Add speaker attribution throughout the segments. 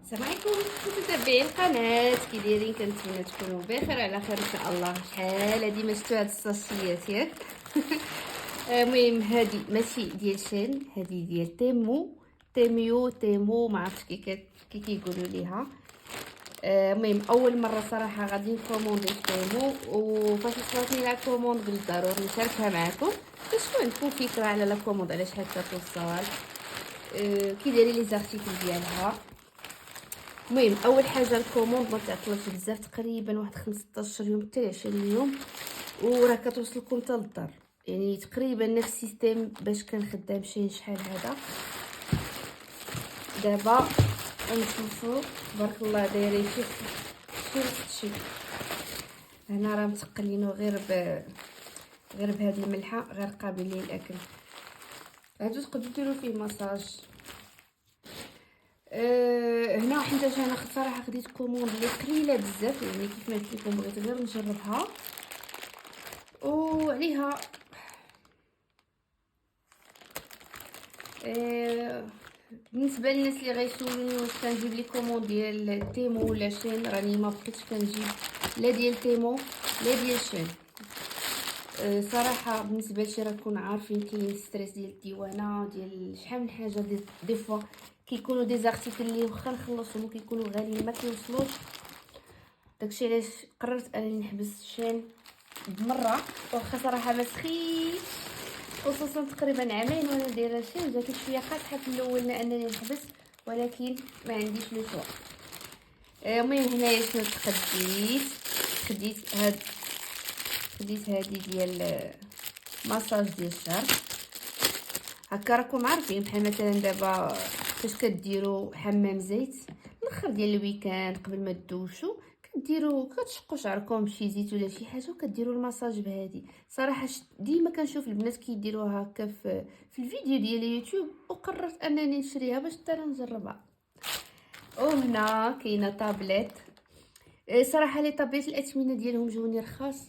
Speaker 1: السلام عليكم متابعي القناه، كي دايرين؟ كنتمنى تكونوا بخير على خير ان شاء الله. شحال هادي ما شفتو هاد الساشيات ياك. المهم هادي ماشي ديال شين، هادي ديال تيمو ما عرفتش كي كيقولوا ليها. المهم اول مره صراحه غادي نكوموندي تيمو، وفاش وصلتني لا كوموند قلت ضروري نشاركها معكم باش عندكم فكره على لا كوموند علاش هكا توصل، كي دايرين لي زارتيكل ديالها. المهم اول حاجه الكوموند ما تعطلش بزاف، تقريبا واحد 15 يوم حتى 20 يوم وراه كتوصلكم حتى للدار. يعني تقريبا نفس السيستم باش كان خدام شي شحال هذا. دابا نشوفوا تبارك الله دايرين شوف هادشي هنا راه متقلينو غير بهاد الملحه، غير قابل للاكل. هادو تقدروا ديروا فيه مساج. هنا حيت انا صراحه خديت كوموند اللي قليله بزاف، يعني كيف ما قلت لكم بغيت غير نجربها وعليها. بالنسبه للناس اللي غيسولوني واش كنجيب لي كوموند ديال تيمو ولا شين، راني ما بقيتش كنجيب لا ديال تيمو لا ديال شين. صراحه بالنسبه لشي راكم عارفين كاين ستريس ديال الديوانه ديال شحال من حاجه، دي فوا كيكونوا دي زارتيكل اللي واخا نخلصهم كيكونوا غاليين ما كيوصلوش. داكشي علاش قررت انني نحبس الشين بمره، واخا صراحه ما سخيتش، خصوصا تقريبا عامين وانا دايره شين. جاتني شويه قاصحه في الاول انني نحبس، ولكن ما عنديش لو شوا. المهم هنايا شنو خديت هذه ديال ماساج ديال الشعر. هكا راكم عارفين بحال مثلا دابا فاش كديروا حمام زيت الاخر ديال الويكاند قبل ما تدوشوا، كتشقوا شعركم بشي زيت ولا شي حاجه وكديروا المساج بهذه. صراحه ديما كنشوف البنات كيديروها هكا في الفيديو ديال اليوتيوب، وقررت انني نشريها باش حتى انا نجربها. وهنا كاينه طابليت. صراحه لي طابليت الاثمنه ديالهم جوني رخاص.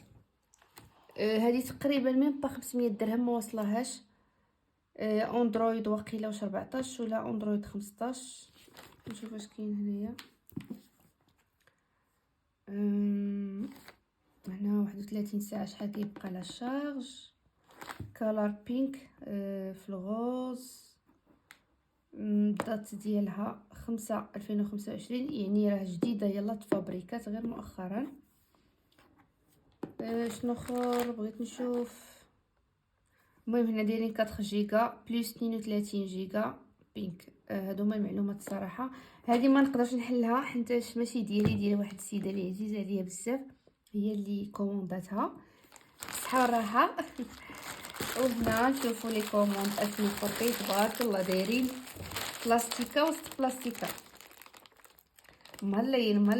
Speaker 1: هذه تقريبا ميم با 500 درهم ما وصلهاش. اندرويد واقيلا واش 14 ولا اندرويد 15. نشوف واش كاين هنايا. هنا 31 ساعه شحال كيبقى لا شارج. كالر بينك في الغوز. الدات ديالها 5/2025، يعني راه جديده يلا تفابريكات غير مؤخرا. شنو اخر بغيت نشوف. المهم هنا دايرين 4 جيجا بلس 32 جيجا بينك. هادو هما المعلومات. الصراحه هذه ما نقدرش نحلها حيت ماشي ديالي، ديال واحد السيده اللي عزيزه عليا بزاف، هي اللي كومونداتها. صحه والراحه. وهنا نشوفوا لي كوموند اسمي خطي تبارك الله دايرين بلاستيكا وسط بلاستيكا مهلين.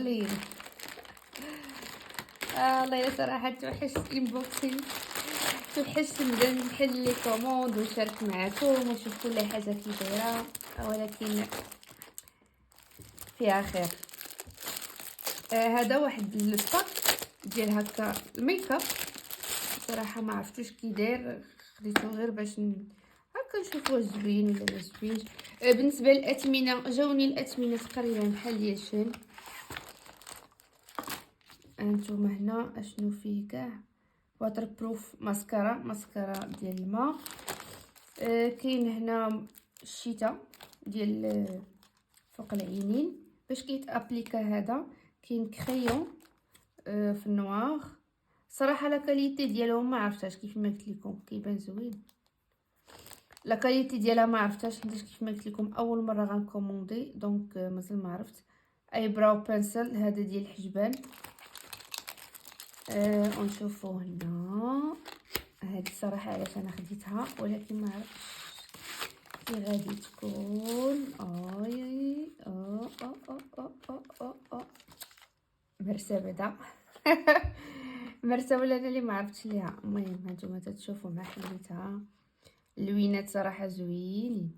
Speaker 1: الله يا صراحه توحشت الانبوكسين، توحشت نبدا نحل لي كوموند ونشارك معكم ونشوف كل حاجه كي دايره، ولكن فيها خير. هذا واحد الباك ديال هكا الميك اب. صراحه ما عرفتوش كي داير، خديته غير باش هكا نشوف واش زوين ولا ما زوينش. بالنسبه للاثمنه جاوني الاثمنه تقريبا بحال ديال شين. انتم هنا اشنو فيه كاع. واتر بروف ماسكارا ديال الماء. كاين هنا الشتاء ديال فوق العينين باش كيتابليكا. هذا كاين كريون في النوار. صراحه لا كاليتي ديالهم ما عرفتهاش، كيف ما قلت لكم كيبان زوين. لا كاليتي ديالها ما عرفتهاش حيت كيف ما قلت لكم اول مره غنكوموندي، دونك مازال ما عرفت. اي براو بنسل هذا ديال الحجبان. ونشوفوا هنا هذه الصراحه علاش انا خديتها، ولكن ما عرفتش كي غادي تكون. مرسى بعدا. مرسى ولا انا اللي ما عرفتش ليها. المهم هانتوما تتشوفوا مع حليتها. اللوينات صراحه زوين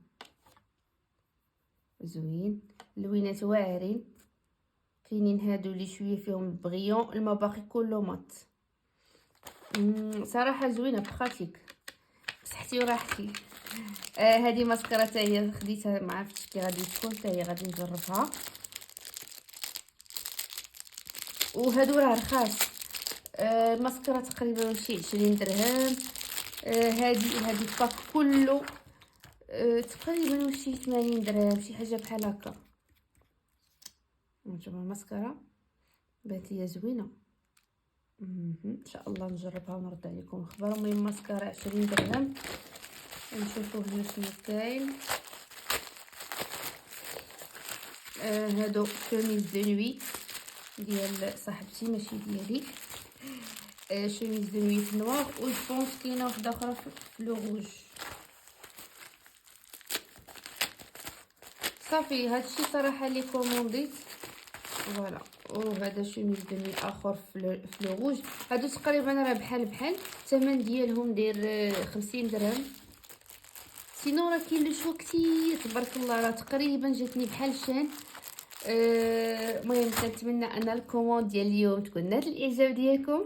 Speaker 1: اللوينات واعرين. كاينين هادو اللي شويه فيهم البغيون، المباقي كله مات. صراحه زوينه براتيك، صحتي وراحتي. هذه ماسكارا حتى هي خديتها، ما عرفتش كي غادي تكون، حتى هي غادي نجربها. وهادو راه رخاص. الماسكارا تقريبا شي 20 درهم. هادي الباك كله تقريبا شي 80 درهم، شي حاجه بحال هكا. نجيبوا الماسكارا بانت ليا زوينه. ان شاء الله نجربها ونرد عليكم خبر. المهم ماسكارا 20 درهم. نشوفوا هنا شنو كاين. هادو شوميز دو نوي ديال صاحبتي ماشي ديالي. شوميز دو نوي في نوار، و جوبونس كاينه وحده اخرى في لو روج. صافي هادشي صراحه اللي كومونديت. فوالا. وهذا شوميز دو نوي اخر في لو روج. هادو تقريبا راه بحال الثمن ديالهم داير 50 درهم. سينو راه كاين لو شو كتير تبارك الله، راه تقريبا جاتني بحال الشان. المهم كنتمنى ان الكوموند ديال اليوم تكون نالت الاعجاب ديالكم.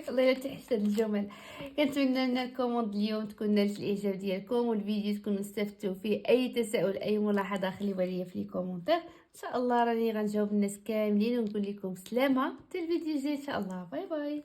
Speaker 1: والله الا تحسن الجمل. كنتمنى ان الكوموند اليوم تكون نالت الاعجاب ديالكم، والفيديو تكونوا استفدتوا فيه. اي تساؤل اي ملاحظه خليوها لي في لي كومونتير، ان شاء الله راني غنجاوب الناس كاملين ونقول لكم سلامه. حتى الفيديو الجاي ان شاء الله. باي باي.